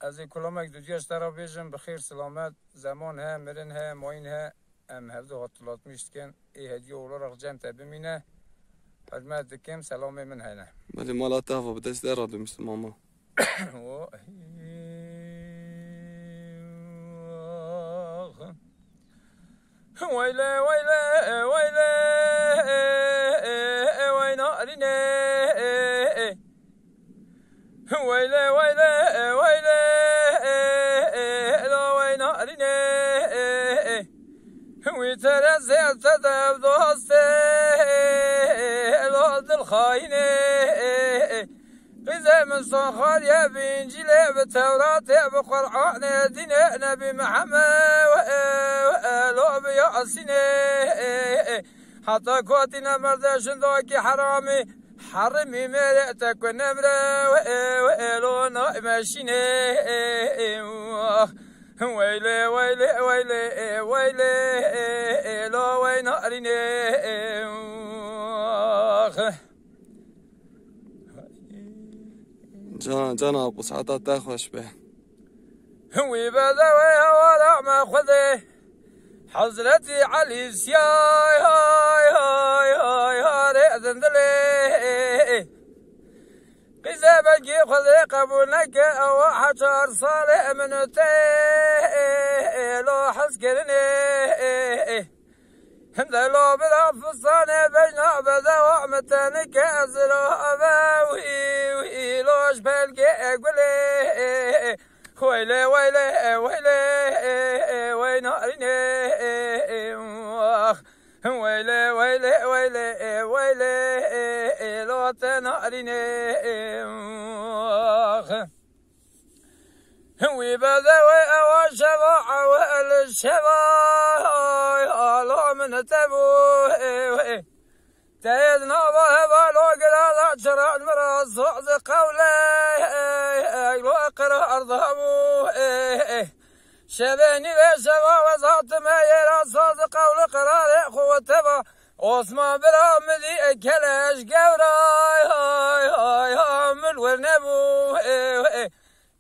از کلامک دو دیاش ترا بیشم بخیر سلامت زمان ها مرن ها ماین ها ام هر دو هطلات میشتکن ای هدیه اولا رخ جمع بمینه حجمت دکم سلام من هنه ولی مالا تافا بدست در دو میست ماما ويلي ويلي ويلي وين أريني ويلي ويلي ويلي لو وين أريني ويترزل تذهب دوستي لو الخايني إذا من صخر يا بإنجيل بالتوراة بقرآن دين نبي محمد وآله بياسين حتى كوتنا مردشن دوكي حرامي حرمي مرأتك ونمرة وآله نائمشين ويلي ويلي ويلي ويلي لو وين أريني جانا ابو سعادة تاخوش به وي بدوي ولا ما خذه حضرتي علي سياي هاي هاي هاي هاي ذندلي قزا بجي خذي قبولك او حجر صالح من تي لو حسكرني هندلو بلا فصاني بجنا بدوا متنك ازلو اباوي لوش بلقي اقولي ويلي ويلي ويلي وين أريني ويلي ويلي ويلي ويلي لو تناريني ويبدوي أوشبع والشبع لو من تبوي تيدنا ضهبا لو قلال شرع المراس صعد قولي لو اقرأ أرضهبو شباني بشبا وزعت ما يرى صعد قول قرار قوة تبا عثمان برامدي اكلاش قوراي هاي هاي هامل ورنبو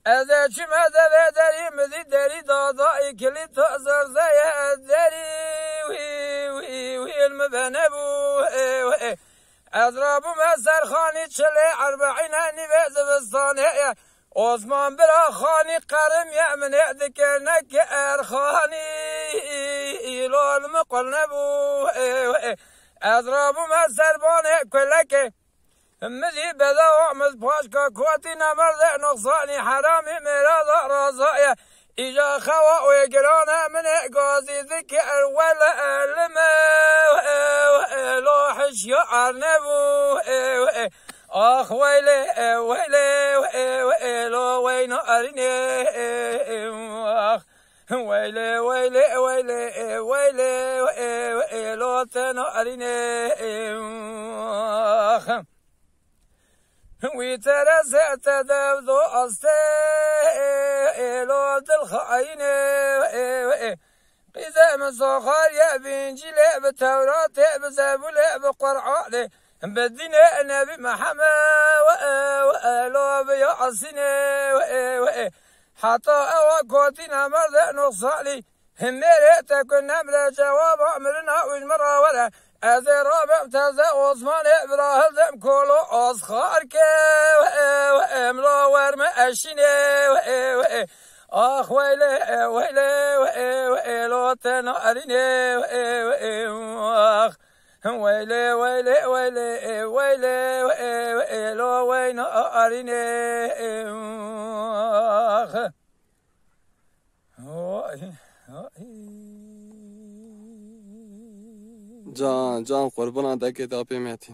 اذا شما دبا داري مدي داري دادا اكلي تأزر زي الداري وي المبنبو اضرابو مسر خاني تشلي 40 نبيز بستاني عثمان برا خاني قرم يأمن يأذكرنك ارخاني لو المقلنبو اضرابو مسر باني كلك مذي بدا وعمد باشكا كواتي نمرد نقصاني حرامي مراد رازايا إجا خوا ويقرانا من قاضي ذكر ولا الماء لوحش يعرنبو آخ ويلي ويلي لو وين أريني ويلي ويلي ويلي ويلي لو تناريني ويترزع تذبذو أصتي لو الخاينة إذا من صخر يا بإنجيل بالتوراة بزبور بقرآن بالدين النبي محمد وآله بياسين حتى أوقاتنا مرضى نقصالي هميري تكون نمر جواب أمرنا وجمرا ولا هذا رابع تزا عثمان إبراهيم دم كلو أصخارك وإملا ورم أشيني آخ ويلي ويلي لو تناريني آخ ويلي ويلي ويلي ويلي لو وين أريني آخ جان قربان دکه تا پیمتی